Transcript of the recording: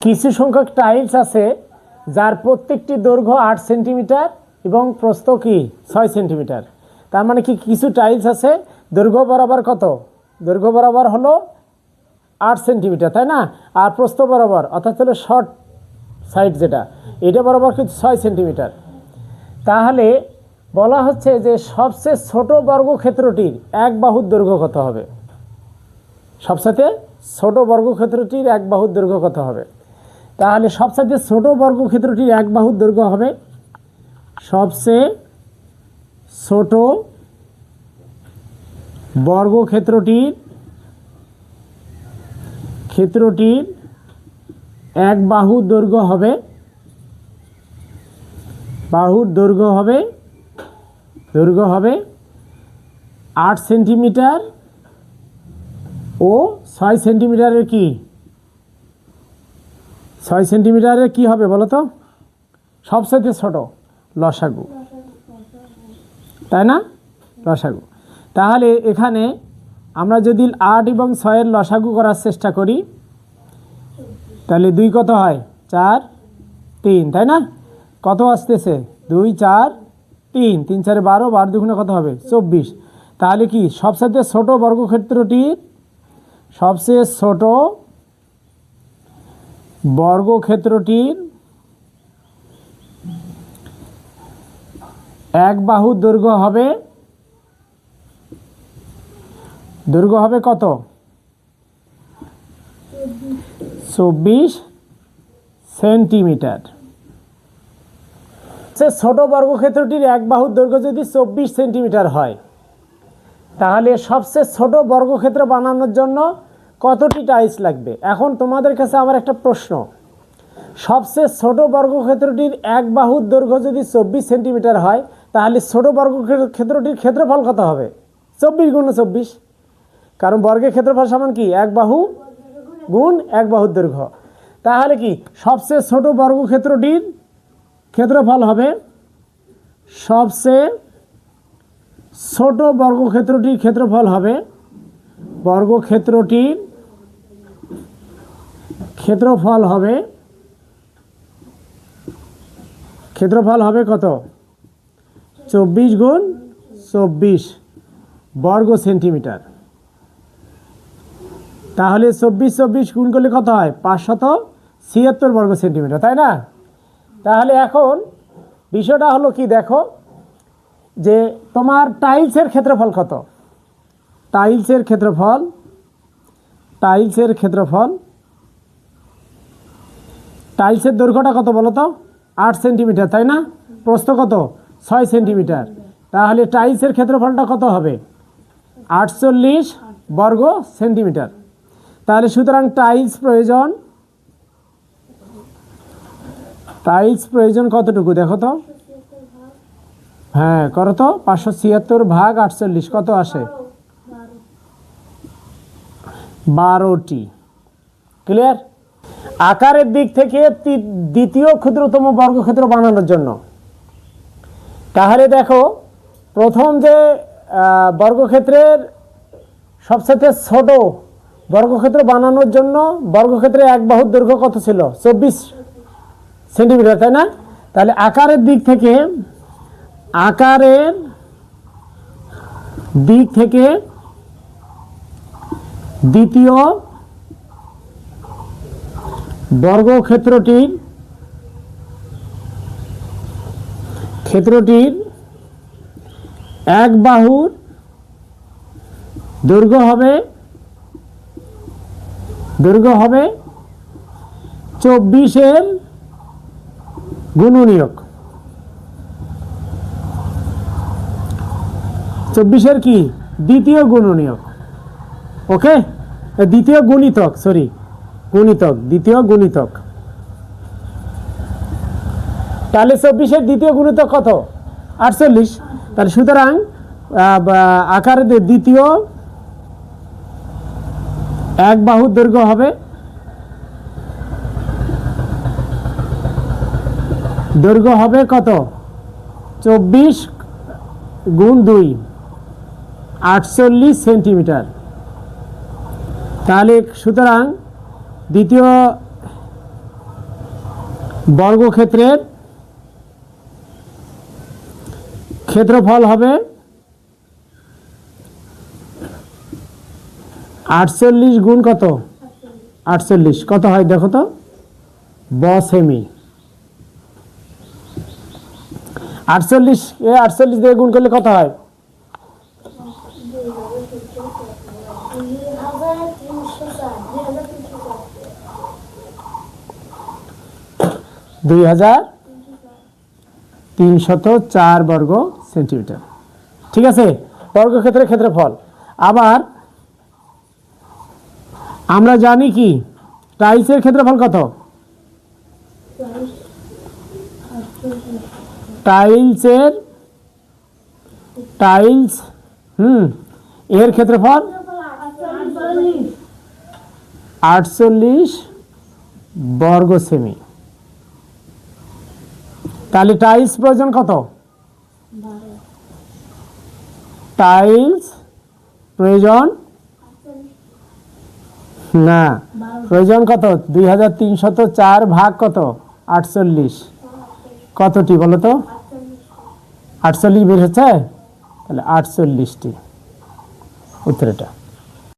কিছু সংখ্যক টাইলস আছে যার প্রত্যেকটি দৈর্ঘ্য 8 সেন্টিমিটার এবং প্রস্থ কি 6 সেন্টিমিটার। তার মানে কি কিছু টাইলস আছে দৈর্ঘ্য বরাবর কত, দৈর্ঘ্য বরাবর হলো 8 সেন্টিমিটার, তাই না? আর প্রস্থ বরাবর অর্থাৎ হলো শর্ট সাইড যেটা, এটা বরাবর কিন্তু 6 সেন্টিমিটার। তাহলে বলা হচ্ছে যে সবচেয়ে ছোট বর্গক্ষেত্রটির এক বাহুর দৈর্ঘ্য কত হবে? সবচেয়ে ছোট বর্গক্ষেত্রটির এক বাহুর দৈর্ঘ্য কত হবে? তাহলে সবচেয়ে ছোট বর্গক্ষেত্রটির এক বাহুর দৈর্ঘ্য হবে, সবচেয়ে ছোট বর্গক্ষেত্রটির এক বাহুর দৈর্ঘ্য হবে, বাহুর দৈর্ঘ্য হবে 8 সেন্টিমিটার ও 6 সেন্টিমিটারের কি 6 সেন্টিমিটারের কি হবে বলো তো? সবচেয়ে ছোট লসাগু, তাই না? লসাগু। তাহলে এখানে আমরা যদি 8 এবং 6 এর লসাগু করার চেষ্টা করি তাহলে 2 কত হয়? 4 3, তাই না? কত আসতেছে? 2 4 3, 3 4 12, 12 দুগুণে কত হবে? 24। তাহলে কি সবচেয়ে ছোট বর্গক্ষেত্রটির এক বাহুর দৈর্ঘ্য হবে কত? 24 সেন্টিমিটার। ছোট বর্গক্ষেত্রটির এক বাহুর দৈর্ঘ্য যদি 24 সেন্টিমিটার হয় তাহলে সবচেয়ে ছোট বর্গক্ষেত্র বানানোর জন্য কতটি টাইলস লাগবে? এখন তোমাদের কাছে আমার একটা প্রশ্ন, সবচেয়ে ছোট বর্গক্ষেত্রটির এক বাহুর দৈর্ঘ্য যদি 24 সেন্টিমিটার হয় তাহলে ছোট বর্গক্ষেত্রটির ক্ষেত্রফল কত হবে? 24 গুণ 24, কারণ বর্গের ক্ষেত্রফল সমান কি এক বাহু গুণ এক বাহুর দৈর্ঘ্য। তাহলে কি সবচেয়ে ছোট বর্গক্ষেত্রটির ক্ষেত্রফল হবে, সবচেয়ে ছোট বর্গক্ষেত্রটির ক্ষেত্রফল হবে, বর্গক্ষেত্রটির ক্ষেত্রফল হবে কত? 24 গুণ 24 বর্গ সেন্টিমিটার। তাহলে 24 গুণ করলে কত হয়? 576 বর্গ সেন্টিমিটার, তাই না? তাহলে এখন বিষয়টা হলো কি, দেখো যে তোমার টাইলসের ক্ষেত্রফল কত? টাইলসের দৈর্ঘ্যটা কত বলো তো? 8 সেন্টিমিটার, তাই না? প্রস্থ কত? 6 সেন্টিমিটার। তাহলে টাইলসের ক্ষেত্রফলটা কত হবে? 48 বর্গ সেন্টিমিটার। তাহলে সুতরাং টাইলস প্রয়োজন কতটুকু দেখো তো? হ্যাঁ করো তো, 576 ভাগ 48 কত আসে? 12টি। ক্লিয়ার? আকারের দিক থেকে দ্বিতীয় ক্ষুদ্রতম বর্গক্ষেত্র বানানোর জন্য তাহলে দেখো প্রথম যে বর্গক্ষেত্রের সবচেয়ে ছোট বর্গক্ষেত্র বানানোর জন্য বর্গক্ষেত্রে এক বাহুর দৈর্ঘ্য কত ছিল? 24 সেন্টিমিটার, তাই না? তাহলে আকারের দিক থেকে দ্বিতীয় বর্গক্ষেত্রটির এক বাহুর দৈর্ঘ্য হবে 24 গুণনীয়ক। 24 কি? দ্বিতীয় গুণনীয়ক। ওকে, দ্বিতীয় গুণিতক, দ্বিতীয় গুণিতক। তাহলে 24 দ্বিতীয় গুণিতক কত? 48। তাহলে সুতরাং আকারের দ্বিতীয় এক বাহুর দৈর্ঘ্য হবে কত? 24 গুণ 2 48 সেন্টিমিটার। তাহলে সুতরাং দ্বিতীয় বর্গক্ষেত্রের ক্ষেত্রফল হবে 48 গুণ কত? 48 কত হয় দেখো তো, ব সেমি। 48 48 দিয়ে গুণ করলে কত হয়? 2304 বর্গ সেন্টিমিটার। ঠিক আছে, বর্গক্ষেত্রের ক্ষেত্রফল। আবার আমরা জানি কি টাইলসের ক্ষেত্রফল কত? টাইলস এর ক্ষেত্রফল 48 বর্গ সেমি। তাহলে টাইলস প্রয়োজন কত? টাইলস প্রয়োজন না, প্রয়োজন কত? 2304 ভাগ কত? 48 কতটি বলো তো? 48 বের হচ্ছে, তাহলে 48টি উত্তর এটা।